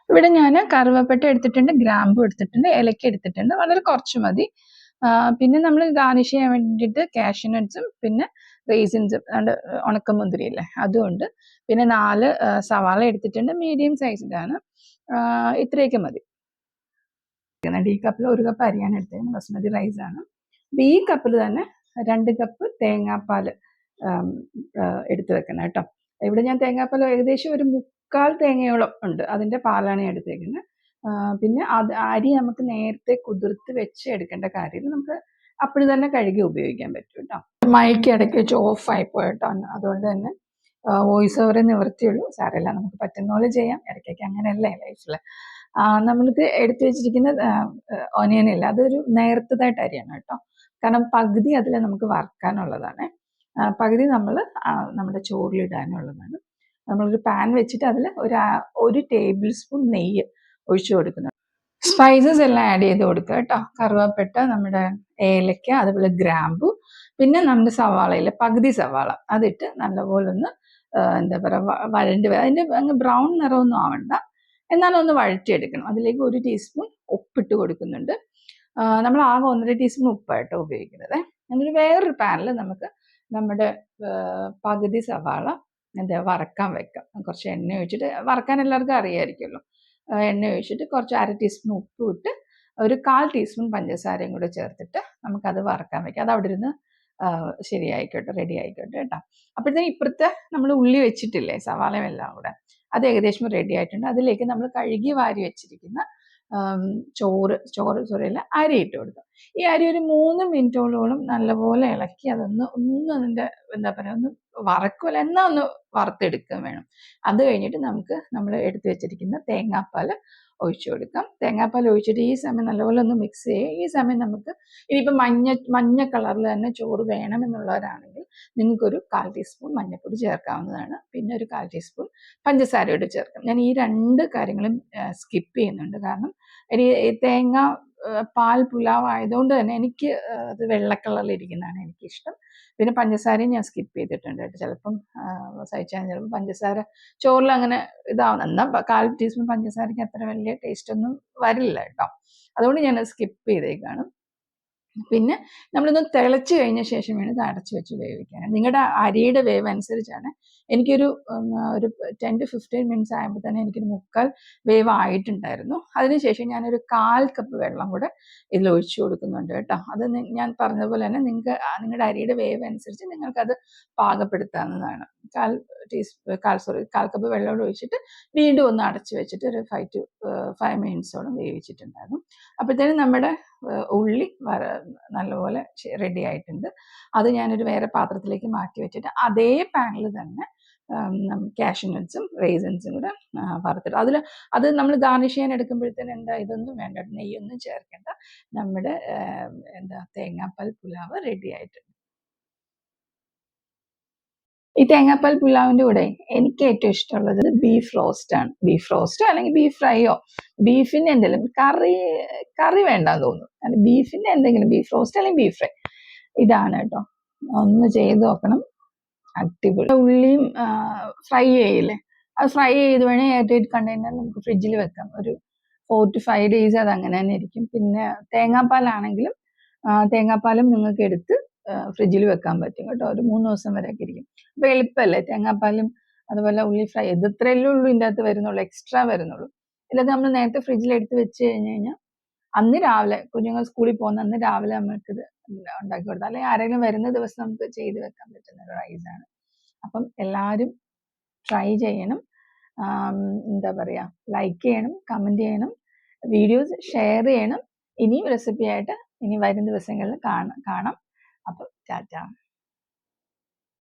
ഇവിടെ ഞാൻ കറുവപ്പട്ട എടുത്തിട്ടുണ്ട്, ഗ്രാമ്പു എടുത്തിട്ടുണ്ട്, ഏലക്ക എടുത്തിട്ടുണ്ട്, വളരെ കുറച്ച് മതി. പിന്നെ നമ്മൾ ഗാർണിഷ് ചെയ്യാൻ വേണ്ടിയിട്ട് കാഷ്യൂ നട്ട്സും പിന്നെ റേസിൻസും ഉണക്കമുന്തിരി അല്ലേ അതും ഉണ്ട്. പിന്നെ 4 സവാള എടുത്തിട്ടുണ്ട്, മീഡിയം സൈസിലാണ്. ഇത്രയൊക്കെ മതി. ഈ കപ്പിൽ 1 കപ്പ് അരിയാണ് എടുത്തേക്കുന്നത്, ബസ്മതി റൈസ് ആണ്. ഈ കപ്പിൽ തന്നെ 2 കപ്പ് തേങ്ങാപ്പാൽ എടുത്ത് വെക്കണം കേട്ടോ. ഇവിടെ ഞാൻ തേങ്ങാപ്പാൽ ഏകദേശം ഒരു 3/4 തേങ്ങയോളം ഉണ്ട്, അതിൻ്റെ പാലാണ് ഞാൻ എടുത്തേക്കുന്നത്. പിന്നെ അരി നമുക്ക് നേരത്തെ കുതിർത്ത് വെച്ച് എടുക്കേണ്ട കാര്യമില്ല, നമുക്ക് അപ്പോഴും തന്നെ കഴുകി ഉപയോഗിക്കാൻ പറ്റും കേട്ടോ. മൈക്ക് ഇടയ്ക്ക് വെച്ച് ഓഫായി പോയിട്ടോ, അതുകൊണ്ട് തന്നെ വോയിസ് ഓവറേ നിവൃത്തിയുള്ളൂ. സാരമില്ല, നമുക്ക് പറ്റുന്ന പോലെ ചെയ്യാം. ഇടയ്ക്കൊക്കെ അങ്ങനെയല്ലേ ലൈഫിൽ. നമ്മൾക്ക് എടുത്തു വെച്ചിരിക്കുന്ന ഓനിയൻ ഇല്ല, അതൊരു നേർത്തതായിട്ട് അരിയാണ് കേട്ടോ. കാരണം പകുതി അതിൽ നമുക്ക് വറുക്കാനുള്ളതാണ്, പകുതി നമ്മൾ നമ്മുടെ ചോറിലിടാനുള്ളതാണ്. നമ്മളൊരു പാൻ വെച്ചിട്ട് അതിൽ 1 ടേബിൾ സ്പൂൺ നെയ്യ് ഒഴിച്ചു കൊടുക്കുന്നു. സ്പൈസസ് എല്ലാം ആഡ് ചെയ്ത് കൊടുക്കുക കേട്ടോ. കറുവാപ്പട്ട, നമ്മുടെ ഏലക്ക, അതുപോലെ ഗ്രാമ്പു, പിന്നെ നമ്മുടെ സവാളയിൽ പകുതി സവാള അതിട്ട് നല്ലപോലെ ഒന്ന് എന്താ പറയുക വഴണ്ടി അതിൻ്റെ അങ്ങ് ബ്രൗൺ നിറമൊന്നും ആവണ്ട, എന്നാലും ഒന്ന് വഴറ്റിയെടുക്കണം. അതിലേക്ക് 1 ടീസ്പൂൺ ഉപ്പിട്ട് കൊടുക്കുന്നുണ്ട്. നമ്മൾ ആകെ 1.5 ടീസ്പൂൺ ഉപ്പായിട്ടോ ഉപയോഗിക്കുന്നത്. എന്നിട്ട് വേറൊരു പാനിൽ നമുക്ക് നമ്മുടെ പകുതി സവാള വറക്കാൻ വെക്കാം. കുറച്ച് എണ്ണ ഒഴിച്ചിട്ട്, വറക്കാൻ എല്ലാവർക്കും അറിയാമായിരിക്കുമല്ലോ. എണ്ണ ഒഴിച്ചിട്ട് കുറച്ച് 1/2 ടീസ്പൂൺ ഉപ്പ് ഇട്ട് ഒരു 1/4 ടീസ്പൂൺ പഞ്ചസാരയും കൂടെ ചേർത്തിട്ട് നമുക്കത് വറക്കാൻ വെക്കാം. അത് അവിടെ ഇരുന്ന് ശരിയായിക്കോട്ടെ, റെഡി ആയിക്കോട്ടെ കേട്ടോ. അപ്പോഴത്തേക്കും ഇപ്പുറത്തെ നമ്മൾ ഉള്ളി വെച്ചിട്ടില്ലേ, സവാളയും എല്ലാം കൂടെ, അത് ഏകദേശം റെഡി ആയിട്ടുണ്ട്. അതിലേക്ക് നമ്മൾ കഴുകി വാരി വെച്ചിരിക്കുന്ന ചോറിൽ അരി ഇട്ട് കൊടുക്കുക. ഈ അരി ഒരു 3 മിനിറ്റോളം നല്ലപോലെ ഇളക്കി അതൊന്ന് അതിൻ്റെ എന്താ പറയുക ഒന്ന് വറക്കുമല്ല, എന്നാൽ ഒന്ന് വറുത്തെടുക്കുക വേണം. അത് കഴിഞ്ഞിട്ട് നമുക്ക് നമ്മൾ എടുത്തു വെച്ചിരിക്കുന്ന തേങ്ങാപ്പാൽ ഒഴിച്ചു കൊടുക്കാം. തേങ്ങാപ്പാൽ ഒഴിച്ചിട്ട് ഈ സമയം നല്ലപോലെ ഒന്ന് മിക്സ് ചെയ്യുക. ഈ സമയം നമുക്ക് ഇനിയിപ്പോൾ മഞ്ഞ കളറിൽ തന്നെ ചോറ് വേണമെന്നുള്ളവരാണെങ്കിൽ നിങ്ങൾക്കൊരു 1/4 ടീസ്പൂൺ മഞ്ഞൾപ്പൊടി ചേർക്കാവുന്നതാണ്. പിന്നെ ഒരു 1/4 ടീസ്പൂൺ പഞ്ചസാരയോട് ചേർക്കാം. ഞാൻ ഈ 2 കാര്യങ്ങളും സ്കിപ്പ് ചെയ്യുന്നുണ്ട്, കാരണം തേങ്ങ പാൽ പുലാവ് ആയതുകൊണ്ട് തന്നെ എനിക്ക് അത് വെള്ള കളറിലിരിക്കുന്നതാണ് എനിക്കിഷ്ടം. പിന്നെ പഞ്ചസാരയും ഞാൻ സ്കിപ്പ് ചെയ്തിട്ടുണ്ട് കേട്ടോ. ചിലപ്പം സഹിച്ചാൽ ചിലപ്പോൾ പഞ്ചസാര ചോറിൽ അങ്ങനെ ഇതാവുന്ന, എന്നാൽ 1/4 ടീസ്പൂൺ പഞ്ചസാരയ്ക്ക് അത്ര വലിയ ടേസ്റ്റ് ഒന്നും വരില്ല കേട്ടോ. അതുകൊണ്ട് ഞാൻ സ്കിപ്പ് ചെയ്തേക്കാണ്. പിന്നെ നമ്മളിന്ന് തിളച്ച് കഴിഞ്ഞ ശേഷം വേണം ഇത് അടച്ച് വെച്ച് വേവിക്കാൻ. നിങ്ങളുടെ അരിയുടെ വേവ് അനുസരിച്ചാണ്. എനിക്കൊരു 10 to 15 മിനിറ്റ്സ് ആയപ്പോൾ തന്നെ എനിക്കൊരു 3/4 വേവ് ആയിട്ടുണ്ടായിരുന്നു. അതിനുശേഷം ഞാനൊരു 1/4 കപ്പ് വെള്ളം കൂടെ ഇതിൽ ഒഴിച്ചു കൊടുക്കുന്നുണ്ട് കേട്ടോ. അത് ഞാൻ പറഞ്ഞതുപോലെ തന്നെ നിങ്ങളുടെ അരിയുടെ വേവ് അനുസരിച്ച് നിങ്ങൾക്കത് പാകപ്പെടുത്താവുന്നതാണ്. 1/4 കപ്പ് വെള്ളം ഒഴിച്ചിട്ട് വീണ്ടും ഒന്ന് അടച്ച് വെച്ചിട്ട് ഒരു 5 മിനിറ്റ്സോളം വേവിച്ചിട്ടുണ്ടായിരുന്നു. അപ്പോഴത്തേനും നമ്മുടെ ഉള്ളി നല്ലപോലെ റെഡി ആയിട്ടുണ്ട്. അത് ഞാനൊരു വേറെ പാത്രത്തിലേക്ക് മാറ്റി വെച്ചിട്ട് അതേ പാനിൽ തന്നെ കാഷ്യൂ നട്ട്സും റേസിൻസും കൂടെ വറുത്തിട്ട് അത് നമ്മൾ ഗാർണിഷ് ചെയ്യാൻ എടുക്കുമ്പോഴത്തേനും ഇതൊന്നും വേണ്ട, നെയ്യൊന്നും ചേർക്കേണ്ട. നമ്മുടെ തേങ്ങാപ്പാൽ പുലാവ് റെഡി ആയിട്ടുണ്ട്. ഈ തേങ്ങാപ്പാൽ പുലാവിൻ്റെ കൂടെ എനിക്ക് ഏറ്റവും ഇഷ്ടമുള്ളത് ബീഫ് റോസ്റ്റ് ആണ്. ബീഫ് റോസ്റ്റോ അല്ലെങ്കിൽ ബീഫ് ഫ്രൈയോ, ബീഫിൻ്റെ എന്തെങ്കിലും കറി വേണ്ടാന്ന് തോന്നുന്നു. കാരണം ബീഫിൻ്റെ എന്തെങ്കിലും, ബീഫ് റോസ്റ്റ് അല്ലെങ്കിൽ ബീഫ് ഫ്രൈ, ഇതാണ് കേട്ടോ. ഒന്ന് ചെയ്ത് നോക്കണം, അടിപൊളി. ഉള്ളിയും ഫ്രൈ ചെയ്യില്ലേ, അത് ഫ്രൈ ചെയ്ത് വേണേൽ എയർടൈറ്റ് കണ്ടെയ്നർ നമുക്ക് ഫ്രിഡ്ജിൽ വെക്കാം. ഒരു 4 to 5 days അത് അങ്ങനെ തന്നെ ഇരിക്കും. പിന്നെ തേങ്ങാപ്പാലാണെങ്കിലും തേങ്ങാപ്പാലും നിങ്ങൾക്ക് എടുത്ത് ഫ്രിഡ്ജിൽ വെക്കാൻ പറ്റും കേട്ടോ. ഒരു 3 ദിവസം വരെയൊക്കെ ഇരിക്കും. അപ്പോൾ എളുപ്പമല്ലേ, തേങ്ങാപ്പാലും അതുപോലെ ഉള്ളി ഫ്രൈ, ഇത് ഇത്രയല്ലേ ഉള്ളൂ ഇതിൻ്റെ അകത്ത് വരുന്നുള്ളൂ, എക്സ്ട്രാ വരുന്നുള്ളൂ. ഇതൊക്കെ നമ്മൾ നേരത്തെ ഫ്രിഡ്ജിൽ എടുത്ത് വെച്ച് കഴിഞ്ഞാൽ അന്ന് രാവിലെ കുഞ്ഞുങ്ങൾ സ്കൂളിൽ പോകുന്ന അന്ന് രാവിലെ നമുക്കിത് ഉണ്ടാക്കി കൊടുത്താൽ, അല്ലെങ്കിൽ ആരെങ്കിലും വരുന്ന ദിവസം നമുക്ക് ചെയ്ത് വെക്കാൻ പറ്റുന്ന ഒരു റൈസാണ്. അപ്പം എല്ലാവരും ട്രൈ ചെയ്യണം. എന്താ പറയുക, ലൈക്ക് ചെയ്യണം, കമൻറ്റ് ചെയ്യണം, വീഡിയോസ് ഷെയർ ചെയ്യണം. ഇനിയും റെസിപ്പി ആയിട്ട് ഇനി വരും ദിവസങ്ങളിൽ കാണാം. അപ്പോൾ ടാറ്റ.